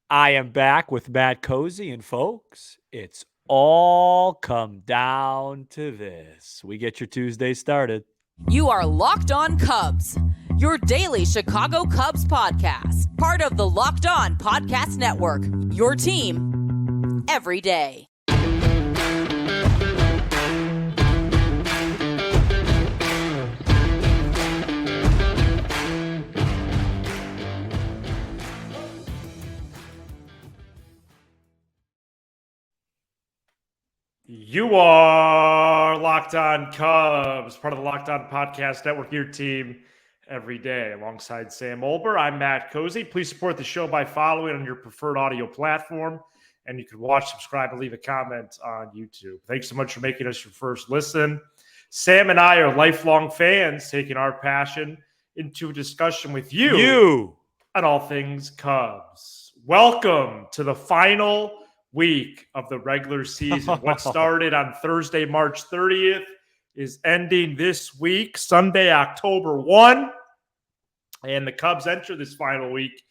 I am back with Matt Cozy, and folks, it's all come down to this. We get your Tuesday started. You are Locked On Cubs, your daily Chicago Cubs podcast, part of the Locked On Podcast Network, your team every day. You are Locked On Cubs, part of the Locked On Podcast Network, your team every day. Alongside Sam Olber, I'm Matt Cozy. Please support the show by following on your preferred audio platform. And you can watch, subscribe, and leave a comment on YouTube. Thanks so much for making us your first listen. Sam and I are lifelong fans, taking our passion into a discussion with you on all things Cubs. Welcome to the final week of the regular season. What started on Thursday, March 30th is ending this week, Sunday, October 1. And the Cubs enter this final week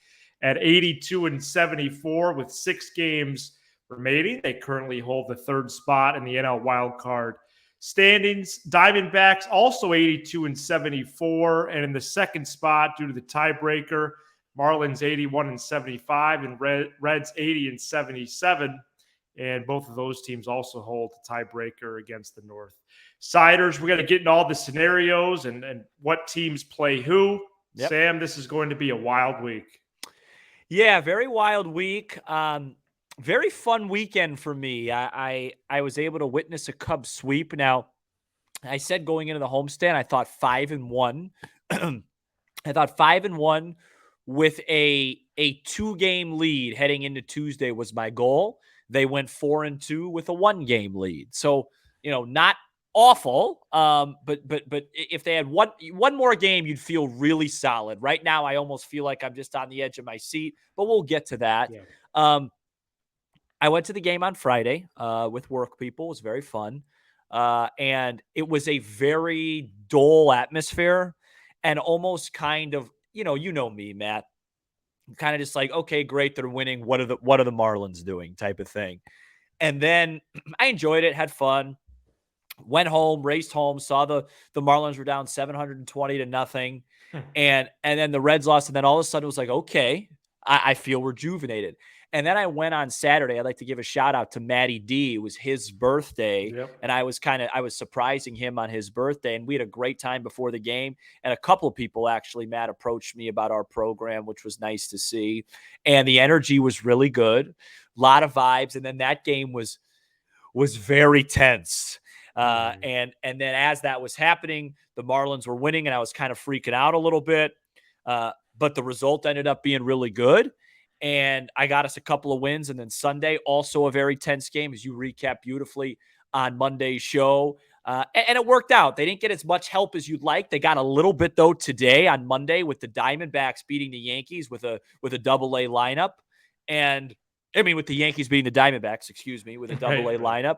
at 82-74 with 6 games remaining. They currently hold the third spot in the NL wildcard standings. Diamondbacks also 82-74, and in the second spot due to the tiebreaker, Marlins 81-75 and Reds 80-77. And both of those teams also hold the tiebreaker against the North Siders. We're going to get into all the scenarios and what teams play who. Yep. Sam, this is going to be a wild week. Yeah, very wild week. Very fun weekend for me. I was able to witness a Cubs sweep. Now, I said going into the homestand, I thought 5-1. I thought 5-1 with a 2-game lead heading into Tuesday was my goal. They went 4-2 with a 1-game lead. So, not awful. But if they had one more game, you'd feel really solid. Right now, I almost feel like I'm just on the edge of my seat, but we'll get to that. Yeah. I went to the game on Friday with work people. It was very fun. And it was a very dull atmosphere and almost kind of, you know me, Matt, kind of just like, okay, great, they're winning. What are the Marlins doing type of thing. And then I enjoyed it, had fun, went home, raced home, saw the Marlins were down 720-0. And then the Reds lost. And then all of a sudden it was like, okay, I feel rejuvenated. And then I went on Saturday. I'd like to give a shout out to Matty D. It was his birthday. Yep. And I was surprising him on his birthday. And we had a great time before the game. And a couple of people actually, Matt, approached me about our program, which was nice to see. And the energy was really good. A lot of vibes. And then that game was very tense. And then as that was happening, the Marlins were winning and I was kind of freaking out a little bit. But the result ended up being really good. And I got us a couple of wins. And then Sunday, also a very tense game, as you recap beautifully on Monday's show. And it worked out. They didn't get as much help as you'd like. They got a little bit, though, today on Monday with the Diamondbacks beating the Yankees with a double-A lineup. And, with the Yankees beating the Diamondbacks, with a double-A lineup.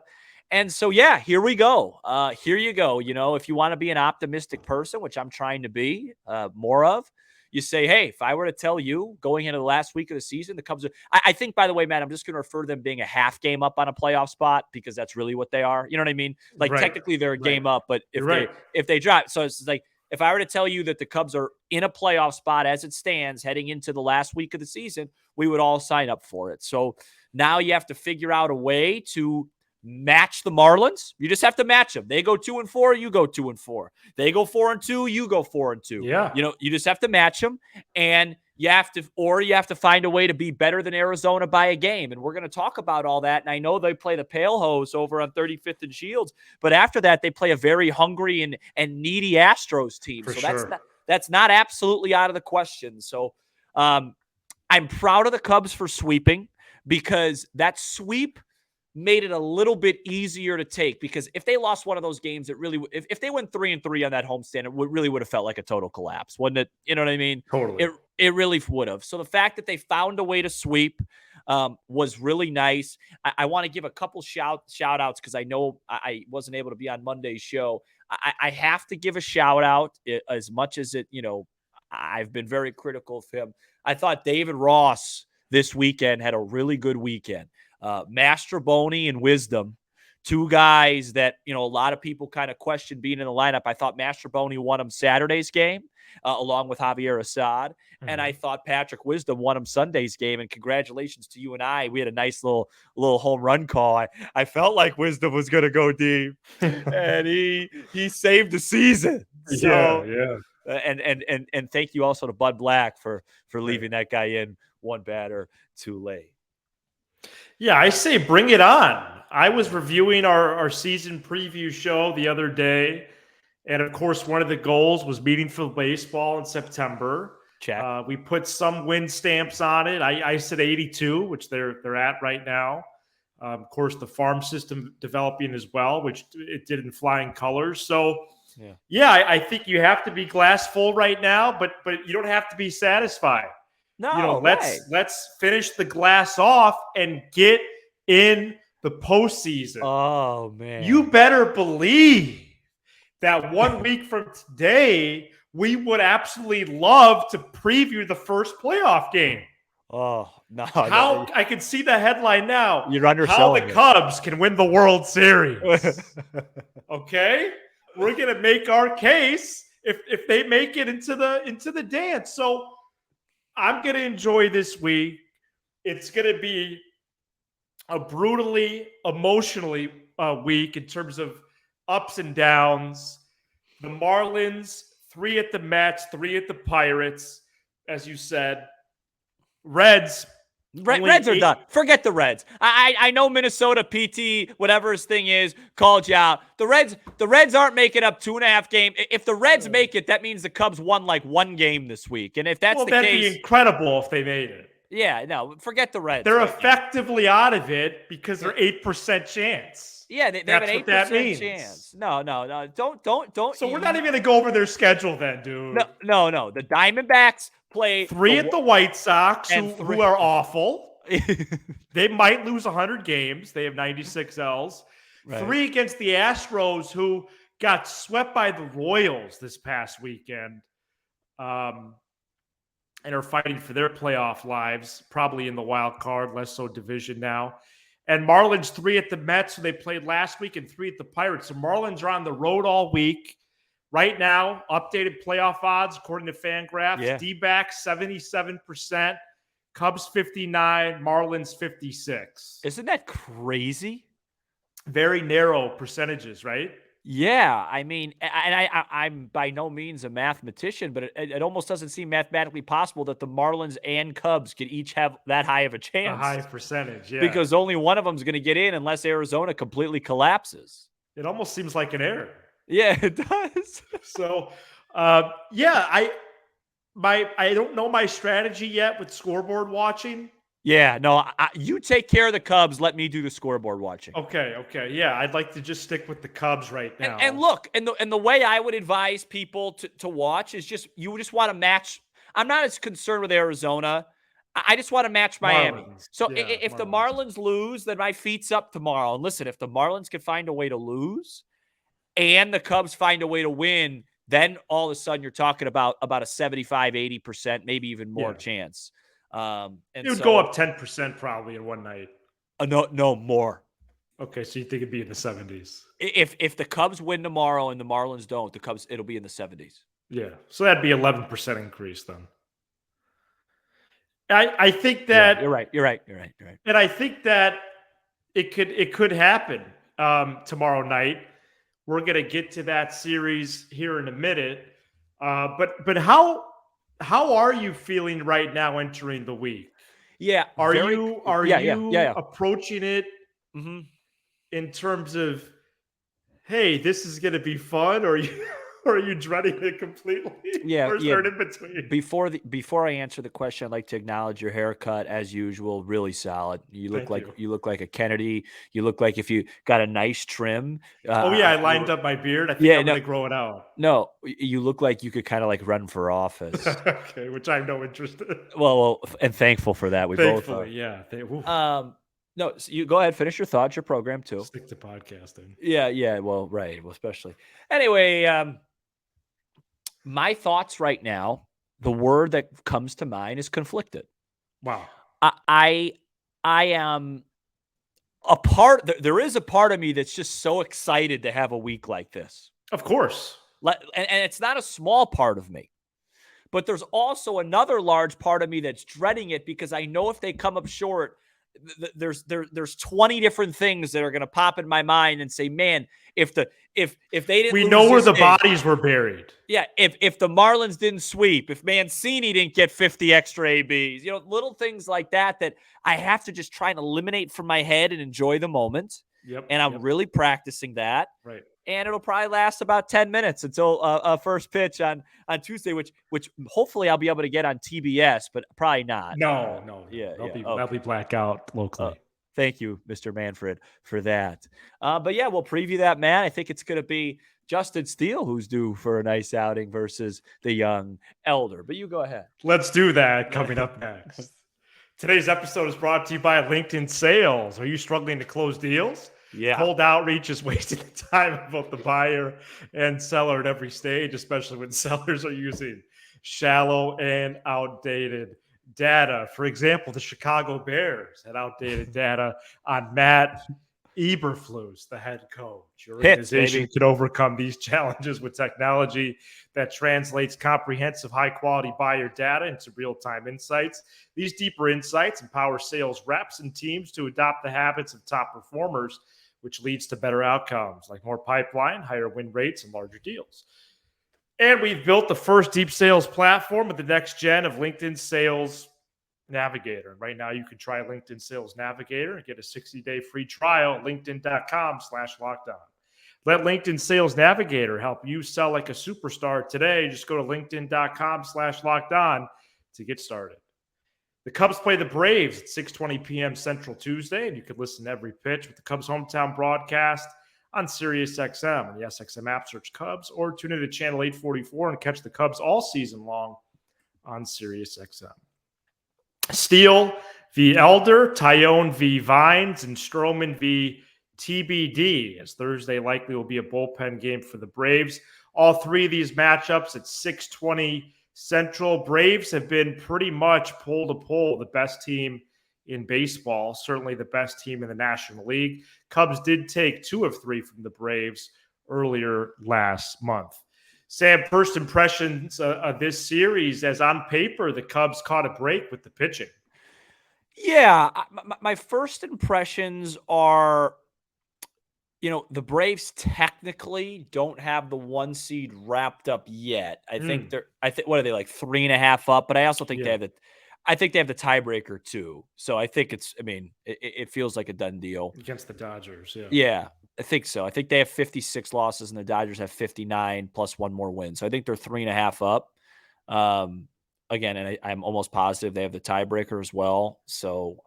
And so, yeah, here we go. Here you go. If you want to be an optimistic person, which I'm trying to be more of, you say, hey, if I were to tell you going into the last week of the season, the Cubs are, I think, by the way, Matt, I'm just going to refer to them being a half game up on a playoff spot because that's really what they are. You know what I mean? Like, technically they're a game up, but if they drop, so it's like, if I were to tell you that the Cubs are in a playoff spot as it stands heading into the last week of the season, we would all sign up for it. So now you have to figure out a way to match the Marlins. You just have to match them. They go 2-4, you go 2-4. They go 4-2, you go 4-2. Yeah. You just have to match them, and you have to find a way to be better than Arizona by a game. And we're going to talk about all that. And I know they play the Pale Hose over on 35th and Shields, but after that, they play a very hungry and needy Astros team. That's not absolutely out of the question. So I'm proud of the Cubs for sweeping because that sweep made it a little bit easier to take, because if they lost one of those games, it really, if they went 3-3 on that homestand, it really would have felt like a total collapse, wouldn't it? You know what I mean? Totally. It really would have. So the fact that they found a way to sweep was really nice. I want to give a couple shout outs because I know I wasn't able to be on Monday's show. I have to give a shout out as much as I've been very critical of him. I thought David Ross this weekend had a really good weekend. Mastroboni and Wisdom, two guys that, a lot of people kind of questioned being in the lineup. I thought Mastroboni won him Saturday's game along with Javier Assad. And I thought Patrick Wisdom won him Sunday's game. And congratulations to you and I. We had a nice little home run call. I felt like Wisdom was going to go deep, and he saved the season. So, yeah. And thank you also to Bud Black for leaving that guy in one batter too late. Yeah, I say bring it on. I was reviewing our season preview show the other day, and of course, one of the goals was meaningful baseball in September. Check. We put some win stamps on it. I said 82, which they're at right now. Of course, the farm system developing as well, which it did in flying colors. So, I think you have to be glass full right now, but you don't have to be satisfied. No, let's finish the glass off and get in the postseason. Oh man, you better believe that 1 week from today, we would absolutely love to preview the first playoff game. Oh no! I can see the headline now. You're underselling how the Cubs can win the World Series. Okay, we're gonna make our case if they make it into the dance. So I'm gonna enjoy this week. It's gonna be a brutally emotionally week in terms of ups and downs. The Marlins, 3 at the Mets, 3 at the Pirates, as you said. Reds are done. Forget the Reds. I know Minnesota PT, whatever his thing is, called you out. The Reds aren't making up 2.5 games. If the Reds make it, that means the Cubs won like 1 game this week. And if that's the case, that'd be incredible if they made it. Yeah, no, forget the Reds. They're effectively out of it because they're 8% chance. Yeah, they have an 8% chance. No. Don't. So we're not even gonna go over their schedule then, dude. No. The Diamondbacks play 3 at the White Sox, who are awful. They might lose 100 games. They have 96 Ls. Right. 3 against the Astros, who got swept by the Royals this past weekend, and are fighting for their playoff lives, probably in the wild card, less so division now. And Marlins 3 at the Mets, who they played last week, and 3 at the Pirates. So Marlins are on the road all week. Right now, updated playoff odds, according to Fangraphs. Yeah. D-backs 77%, Cubs 59, Marlins 56. Isn't that crazy? Very narrow percentages, right? Yeah, I mean, and I'm by no means a mathematician, but it almost doesn't seem mathematically possible that the Marlins and Cubs could each have that high of a chance. A high percentage, yeah. Because only one of them is going to get in unless Arizona completely collapses. It almost seems like an error. Yeah, it does. So, I don't know my strategy yet with scoreboard watching. Yeah, no, you take care of the Cubs. Let me do the scoreboard watching. Okay. Yeah, I'd like to just stick with the Cubs right now. And look, and the way I would advise people to watch is you just want to match. I'm not as concerned with Arizona. I just want to match Miami. Marlins. So if the Marlins lose, then my feet's up tomorrow. And listen, if the Marlins can find a way to lose and the Cubs find a way to win, then all of a sudden you're talking about a 75, 80%, maybe even more chance. And it would go up 10% probably in one night. No more. Okay, so you think it'd be in the 70s? If the Cubs win tomorrow and the Marlins don't, it'll be in the 70s. Yeah, so that'd be 11% increase then. I think that you're right. And I think that it could happen tomorrow night. We're gonna get to that series here in a minute. But how are you feeling right now entering the week? Yeah. Are you approaching it in terms of, hey, this is gonna be fun, or are you dreading it completely? Yeah. Or is there an in between? Before I answer the question, I'd like to acknowledge your haircut as usual. Really solid. You look like a Kennedy. You look like if you got a nice trim. I lined up my beard. I think I'm gonna grow it out. No, you look like you could kind of like run for office. Okay, which I have no interest in. Well, and thankful for that. We both are. Yeah. No, so you go ahead, finish your thoughts, your program too. Stick to podcasting. Yeah. Well, right. Well, especially. Anyway, my thoughts right now, the word that comes to mind is conflicted. Wow. I am there is a part of me that's just so excited to have a week like this. Of course. And it's not a small part of me. But there's also another large part of me that's dreading it because I know if they come up short, there's 20 different things that are going to pop in my mind and say, man, if they didn't, we lose know where this the game, bodies were buried. Yeah, if the Marlins didn't sweep, if Mancini didn't get 50 extra ABs, little things like that I have to just try and eliminate from my head and enjoy the moment. Yep. And I'm really practicing that. Right. And it'll probably last about 10 minutes until first pitch on Tuesday, which hopefully I'll be able to get on TBS, but probably not. No. Yeah, That'll be blackout locally. Thank you, Mr. Manfred, for that. But yeah, we'll preview that, man. I think it's going to be Justin Steele who's due for a nice outing versus the young Elder. But you go ahead. Let's do that coming up next. Today's episode is brought to you by LinkedIn Sales. Are you struggling to close deals? Yeah. Cold outreach is wasting the time of both the buyer and seller at every stage, especially when sellers are using shallow and outdated data. For example, the Chicago Bears had outdated data on Matt Eberflus, the head coach. Your organization can overcome these challenges with technology that translates comprehensive, high-quality buyer data into real-time insights. These deeper insights empower sales reps and teams to adopt the habits of top performers, which leads to better outcomes like more pipeline, higher win rates, and larger deals. And we've built the first deep sales platform with the next gen of LinkedIn Sales Navigator. Right now, you can try LinkedIn Sales Navigator and get a 60-day free trial at linkedin.com/lockdown. Let LinkedIn Sales Navigator help you sell like a superstar today. Just go to linkedin.com/lockdown to get started. The Cubs play the Braves at 6:20 p.m. Central Tuesday, and you can listen to every pitch with the Cubs hometown broadcast on SiriusXM. On the SXM app, search Cubs, or tune into channel 844 and catch the Cubs all season long on SiriusXM. Steele v. Elder, Tyone v. Vines, and Stroman v. TBD, as Thursday likely will be a bullpen game for the Braves. All three of these matchups at 6:20 Central. Braves have been pretty much pole to pole the best team in baseball, certainly the best team in the National League. Cubs did take 2 of 3 from the Braves earlier last month. Sam, first impressions of this series, as on paper, the Cubs caught a break with the pitching. Yeah, my first impressions are, the Braves technically don't have the 1 seed wrapped up yet. I think what are they, like 3.5 up? But I also think they have the tiebreaker too. So I think it feels like a done deal against the Dodgers. Yeah, I think so. I think they have 56 losses and the Dodgers have 59 plus 1 more win. So I think they're 3.5 up. Again, and I'm almost positive they have the tiebreaker as well. So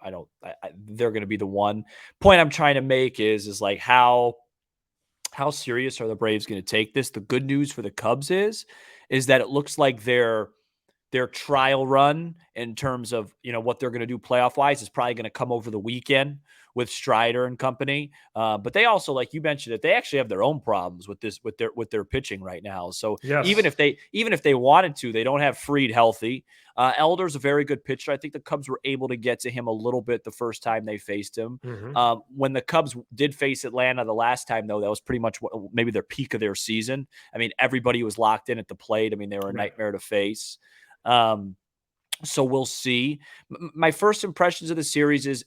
they're going to be the one. Point I'm trying to make is like how serious are the Braves going to take this? The good news for the Cubs is that it looks like their trial run in terms of what they're going to do playoff wise is probably going to come over the weekend with Strider and company. But they also, like you mentioned it, they actually have their own problems with their pitching right now. So even if they wanted to, they don't have Fried healthy. Elder's a very good pitcher. I think the Cubs were able to get to him a little bit the first time they faced him. When the Cubs did face Atlanta the last time, though, that was pretty much maybe their peak of their season. I mean, everybody was locked in at the plate. I mean, they were a nightmare to face. So we'll see. My first impressions of the series is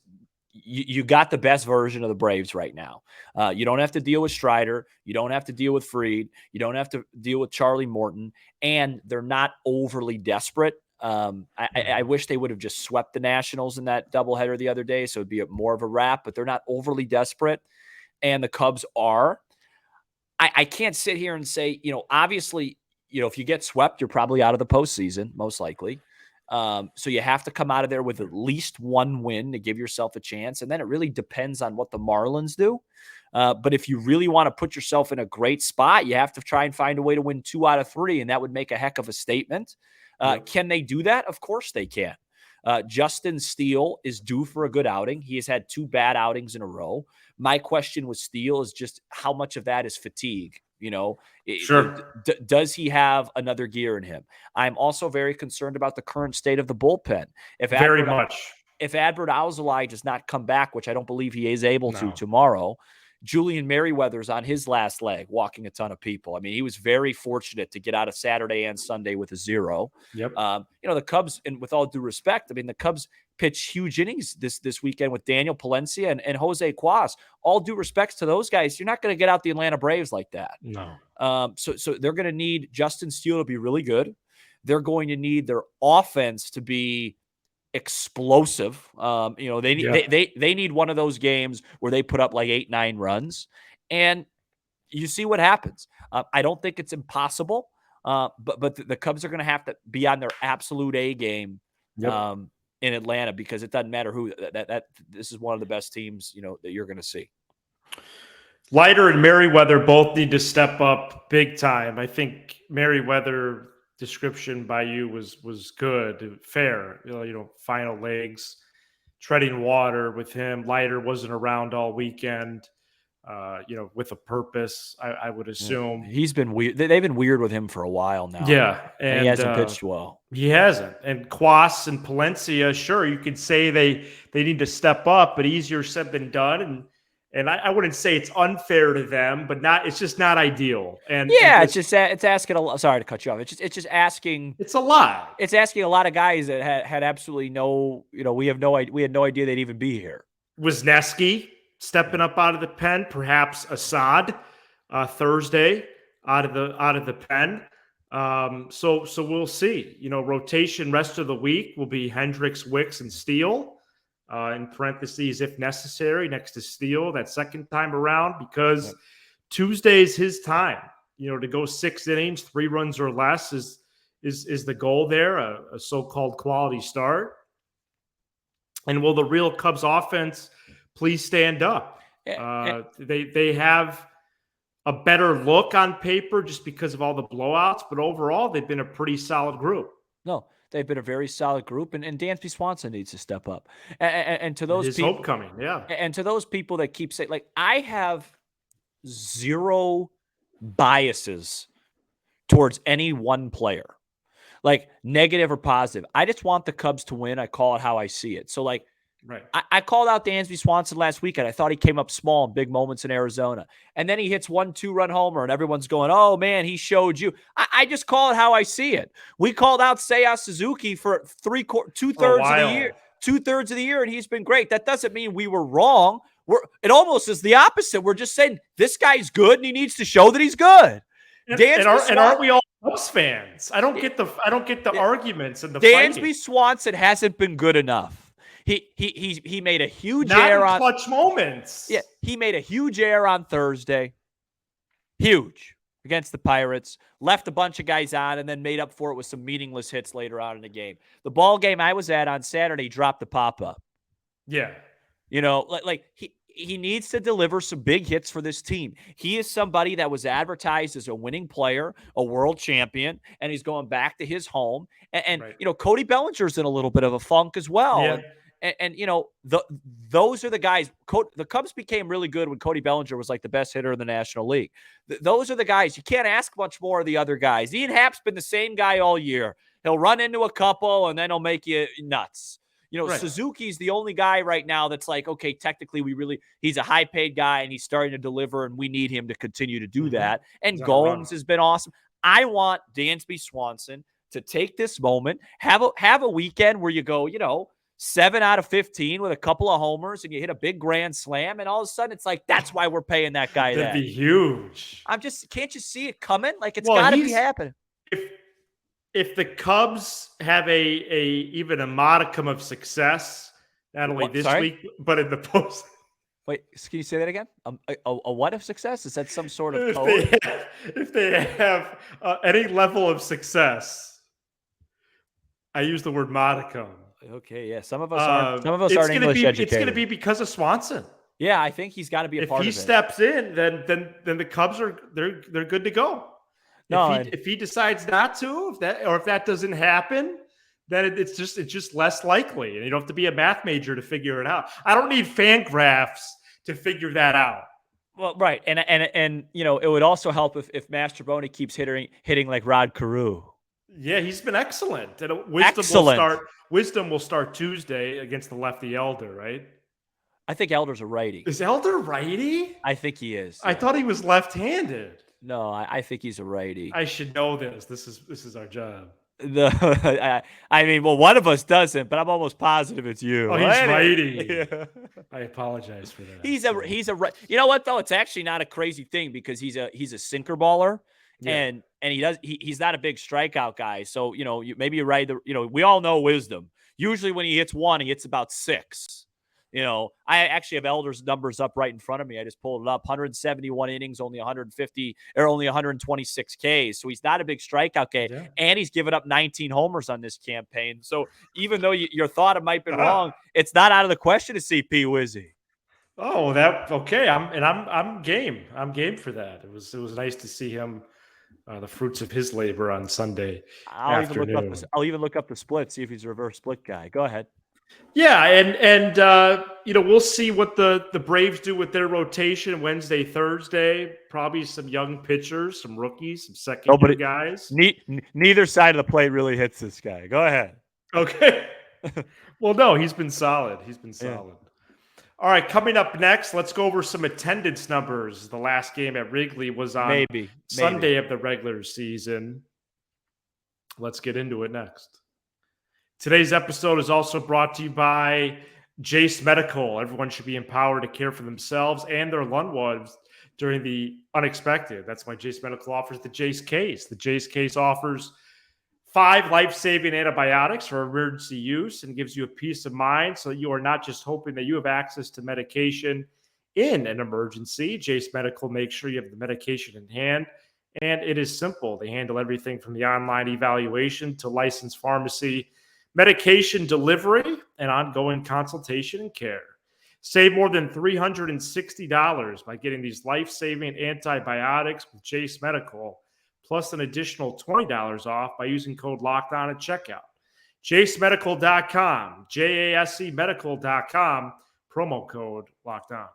you got the best version of the Braves right now. You don't have to deal with Strider. You don't have to deal with Fried. You don't have to deal with Charlie Morton. And they're not overly desperate. I wish they would have just swept the Nationals in that doubleheader the other day, so it'd be more of a wrap, but they're not overly desperate. And the Cubs are. I can't sit here and say, obviously, if you get swept, you're probably out of the postseason, most likely. So you have to come out of there with at least 1 win to give yourself a chance. And then it really depends on what the Marlins do. But if you really want to put yourself in a great spot, you have to try and find a way to win 2 out of 3. And that would make a heck of a statement. Can they do that? Of course they can. Justin Steele is due for a good outing. He has had 2 bad outings in a row. My question with Steele is just how much of that is fatigue? Does he have another gear in him? I'm also very concerned about the current state of the bullpen. Very much. if Adbert Alzolay does not come back, which I don't believe he is able to No. tomorrow, Julian Merriweather's on his last leg, walking a ton of people. I mean, he was very fortunate to get out of Saturday and Sunday with a 0. Yep. The Cubs, and with all due respect, I mean, the Cubs pitched huge innings this weekend with Daniel Palencia and Jose Cuas. All due respects to those guys, you're not going to get out the Atlanta Braves like that. No. So they're going to need Justin Steele to be really good. They're going to need their offense to be explosive. They need one of those games where they put up like 8-9 runs, and you see what happens. I don't think it's impossible, but the Cubs are going to have to be on their absolute A game in Atlanta, because it doesn't matter who that this is one of the best teams that you're going to see. Leiter and Merriweather both need to step up big time. I think Merriweather description by you was good, fair. Final legs, treading water with him. Leiter wasn't around all weekend. With a purpose, I would assume. Yeah. He's been weird. They've been weird with him for a while now. Yeah, and he hasn't pitched well. He hasn't. And Cuas and Palencia, sure, you could say they need to step up, but easier said than done. And I wouldn't say it's unfair to them, but it's just not ideal. And it's asking a lot. Sorry to cut you off. It's just asking. It's a lot. It's asking a lot of guys that had absolutely no. We had no idea they'd even be here. Wisniewski stepping up out of the pen, perhaps Assad Thursday out of the pen. So we'll see. Rotation rest of the week will be Hendricks, Wicks, and Steele. In parentheses, if necessary, next to Steele that second time around, because Tuesday's his time. To go 6 innings, 3 runs or less is the goal there, a so-called quality start. And will the real Cubs offense please stand up? They have a better look on paper just because of all the blowouts, but overall they've been a pretty solid group. No. They've been a very solid group, and Dansby Swanson needs to step up. And to those people, hope coming, yeah. And to those people that keep saying, like, I have zero biases towards any one player, like negative or positive. I just want the Cubs to win. I call it how I see it. So, like, right. I called out Dansby Swanson last weekend. I thought he came up small in big moments in Arizona. And then he hits 1 2-run homer, and everyone's going, oh, man, he showed you. I just call it how I see it. We called out Seiya Suzuki for 2/3 of the year. 2/3 of the year, and he's been great. That doesn't mean we were wrong. It almost is the opposite. We're just saying this guy's good, and he needs to show that he's good. And aren't we all Cubs fans? I don't get the arguments and the Dansby fighting. Swanson hasn't been good enough. He made a huge Not error in clutch moments. Yeah, he made a huge error on Thursday. Huge against the Pirates. Left a bunch of guys on and then made up for it with some meaningless hits later on in the game. The ball game I was at on Saturday dropped the pop-up. Yeah. He needs to deliver some big hits for this team. He is somebody that was advertised as a winning player, a world champion, and he's going back to his home. And right. Cody Bellinger's in a little bit of a funk as well. Yeah. And those are the guys. The Cubs became really good when Cody Bellinger was like the best hitter in the National League. Those are the guys. You can't ask much more of the other guys. Ian Happ's been the same guy all year. He'll run into a couple, and then he'll make you nuts. Right. Suzuki's the only guy right now that's like, okay, technically he's a high-paid guy, and he's starting to deliver, and we need him to continue to do that. And Gomes has been awesome. I want Dansby Swanson to take this moment, have a weekend where you go, 7 out of 15 with a couple of homers, and you hit a big grand slam, and all of a sudden it's like, that's why we're paying that guy. That'd be huge. Can't you see it coming? Like, it's got to be happening. If the Cubs have even a modicum of success, not only this week, but in the post. Wait, can you say that again? A what of success? Is that some sort of code? If they have any level of success, I use the word modicum. Okay, yeah. Some of us aren't English educated. It's going to be because of Swanson. Yeah, I think he's got to be a part of it. If he steps in, then the Cubs they're good to go. No, if he decides not to, if that doesn't happen, then it's just less likely, and you don't have to be a math major to figure it out. I don't need fan graphs to figure that out. Well, right, and it would also help if Mastrobuoni keeps hitting like Rod Carew. Yeah, he's been excellent. And Wisdom Wisdom will start Tuesday against the lefty Elder, right? I think Elder's a righty. Is Elder righty? I think he is. I thought he was left-handed. No, I think he's a righty. I should know this. This is our job. I mean, well, one of us doesn't, but I'm almost positive it's you. Oh, he's righty. Yeah. I apologize for that. He's a. You know what though? It's actually not a crazy thing because he's a sinker baller, Yeah. and he's not a big strikeout guy. So maybe you're right. We all know Wisdom. Usually when he hits one, he hits about 6. I actually have Elder's numbers up right in front of me. I just pulled it up. 171 innings, only 126 Ks. So he's not a big strikeout guy. Yeah. And he's given up 19 homers on this campaign. So even though your thought it might have been wrong, it's not out of the question to see P. Wizzy. Oh, okay. I'm game. I'm game for that. It was nice to see him, the fruits of his labor on Sunday afternoon. I'll even look up the split, see if he's a reverse split guy. Go ahead. Yeah, and we'll see what the Braves do with their rotation Wednesday, Thursday. Probably some young pitchers, some rookies, some second-year guys. Neither side of the plate really hits this guy. Go ahead. Okay. Well, no, he's been solid. Yeah. All right, coming up next, let's go over some attendance numbers. The last game at Wrigley was on Sunday of the regular season. Let's get into it next. Today's episode is also brought to you by Jace Medical. Everyone should be empowered to care for themselves and their loved ones during the unexpected. That's why Jace Medical offers the Jace Case. The Jace Case offers 5 life-saving antibiotics for emergency use and gives you a peace of mind so that you are not just hoping that you have access to medication in an emergency. Jace Medical makes sure you have the medication in hand, and it is simple. They handle everything from the online evaluation to licensed pharmacy, medication delivery, and ongoing consultation and care. Save more than $360 by getting these life-saving antibiotics with Jace Medical, plus an additional $20 off by using code LOCKEDON at checkout. JaceMedical.com, JASCmedical.com, promo code LOCKEDON.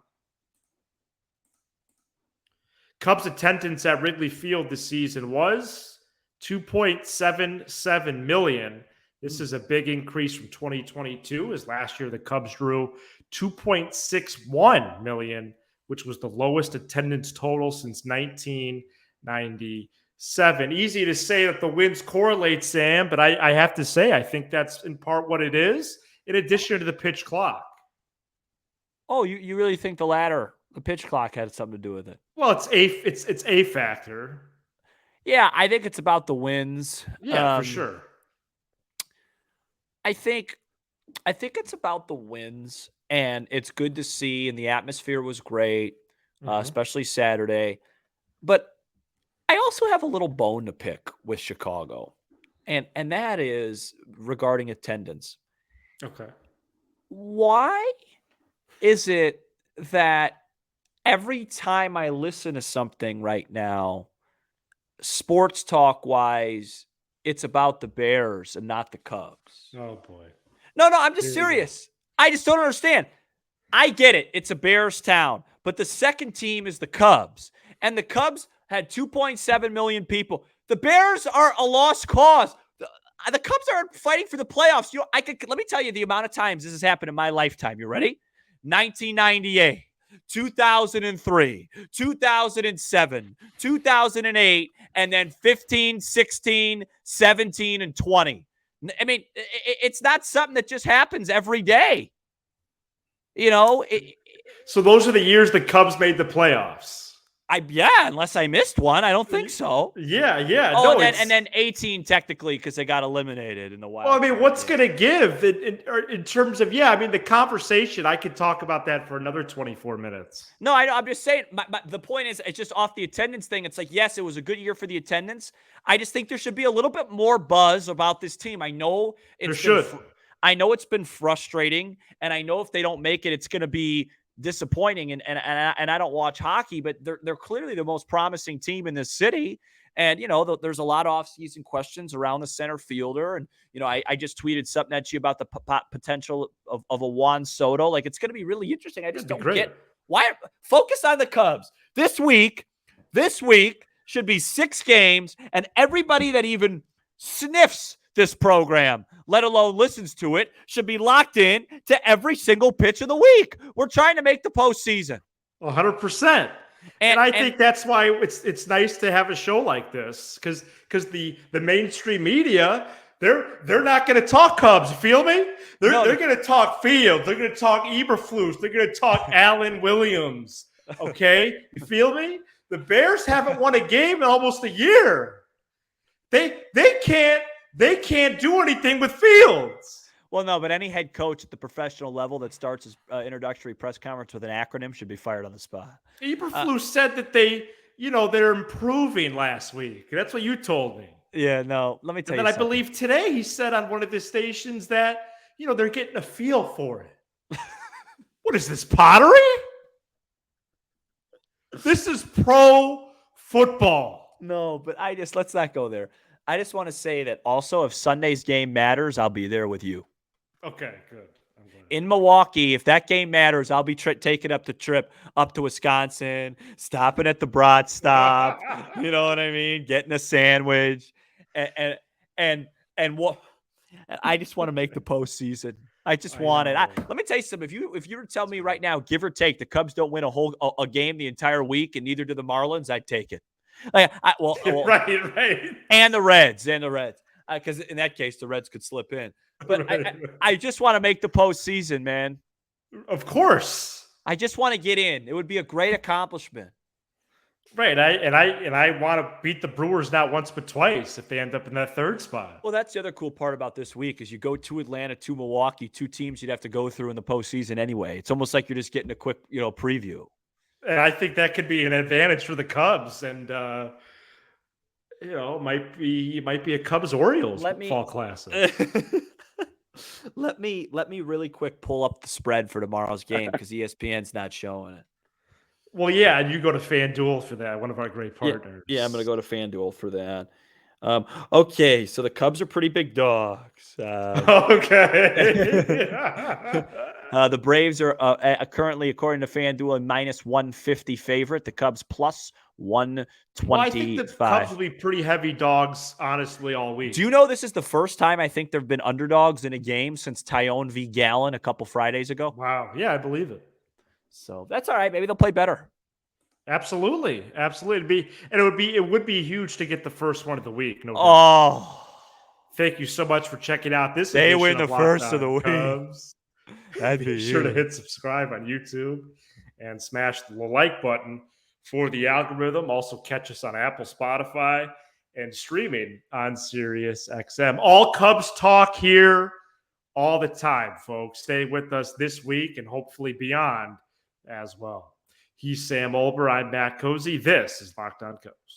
Cubs attendance at Wrigley Field this season was 2.77 million. This is a big increase from 2022, as last year the Cubs drew 2.61 million, which was the lowest attendance total since 1997. Easy to say that the wins correlate, Sam, but I have to say I think that's in part what it is, in addition to the pitch clock. Oh, you really think the latter, the pitch clock, had something to do with it? Well, it's a factor. Yeah, I think it's about the wins. Yeah, for sure. I think it's about the wins, and it's good to see, and the atmosphere was great, especially Saturday. But I also have a little bone to pick with Chicago, and that is regarding attendance. Okay. Why is it that every time I listen to something right now, sports talk-wise, it's about the Bears and not the Cubs? Oh, boy. No, I'm just serious. I just don't understand. I get it. It's a Bears town. But the second team is the Cubs. And the Cubs had 2.7 million people. The Bears are a lost cause. The Cubs are fighting for the playoffs. Let me tell you the amount of times this has happened in my lifetime. You ready? 1998. 2003, 2007, 2008, and then 15, 16, 17, and 20. I mean, it's not something that just happens every day. So those are the years the Cubs made the playoffs. Unless I missed one. I don't think so. Yeah. Oh, and then 18 technically because they got eliminated in the wild. Well, I mean, what's going to give in terms of, the conversation, I could talk about that for another 24 minutes. No, I'm just saying, the point is, it's just off the attendance thing. It's like, yes, it was a good year for the attendance. I just think there should be a little bit more buzz about this team. I know it's been frustrating, and I know if they don't make it, it's going to be disappointing, and I don't watch hockey, but they're clearly the most promising team in this city. And there's a lot of off-season questions around the center fielder, and I just tweeted something at you about the potential of a Juan Soto. Like, it's going to be really interesting. I just don't get why. Focus on the Cubs this week. This week should be 6 games, and everybody that even sniffs this program, let alone listens to it, should be locked in to every single pitch of the week. We're trying to make the postseason. 100%. And I think that's why it's nice to have a show like this, because the mainstream media, they're not going to talk Cubs. You feel me? They're going to talk Fields. They're going to talk Eberflus. They're going to talk Allen Williams. Okay, you feel me? The Bears haven't won a game in almost a year. They can't do anything with Fields. Well, no, but any head coach at the professional level that starts his introductory press conference with an acronym should be fired on the spot. Eberflus said that they're improving last week. That's what you told me. Yeah, no, let me tell you something. I believe today he said on one of the stations that, they're getting a feel for it. What is this, pottery? This is pro football. No, but let's not go there. I just want to say that also, if Sunday's game matters, I'll be there with you. Okay, good. In Milwaukee, if that game matters, I'll be taking up the trip up to Wisconsin, stopping at the Broad Stop. You know what I mean? Getting a sandwich, and what? I just want to make the postseason. I just want it. Let me tell you something. If you were to tell me right now, give or take, the Cubs don't win a game the entire week, and neither do the Marlins, I'd take it. Right. And the Reds. Because in that case, the Reds could slip in. But I just want to make the postseason, man. Of course. I just want to get in. It would be a great accomplishment. Right. I want to beat the Brewers not once but twice if they end up in that third spot. Well, that's the other cool part about this week is you go to Atlanta, to Milwaukee, two teams you'd have to go through in the postseason anyway. It's almost like you're just getting a quick, preview. And I think that could be an advantage for the Cubs, and might be a Cubs-Orioles fall classic. Let me really quick pull up the spread for tomorrow's game because ESPN's not showing it. Well, yeah, and you go to FanDuel for that, one of our great partners. Yeah, I'm going to go to FanDuel for that. Okay, so the Cubs are pretty big dogs. Okay. The Braves are currently, according to FanDuel, a minus 150 favorite. The Cubs plus 125. Well, I think the Cubs will be pretty heavy dogs, honestly, all week. Do you know this is the first time I think there have been underdogs in a game since Tyone v. Gallen a couple Fridays ago? Wow. Yeah, I believe it. So that's all right. Maybe they'll play better. Absolutely. It would be huge to get the first one of the week. No doubt. Oh. Thank you so much for checking out this. They win the first of the week. Cubs. Be sure to hit subscribe on YouTube and smash the like button for the algorithm. Also catch us on Apple, Spotify, and streaming on Sirius XM. All Cubs talk here all the time, folks. Stay with us this week and hopefully beyond as well. He's Sam Olber. I'm Matt Cozy. This is Locked On Cubs.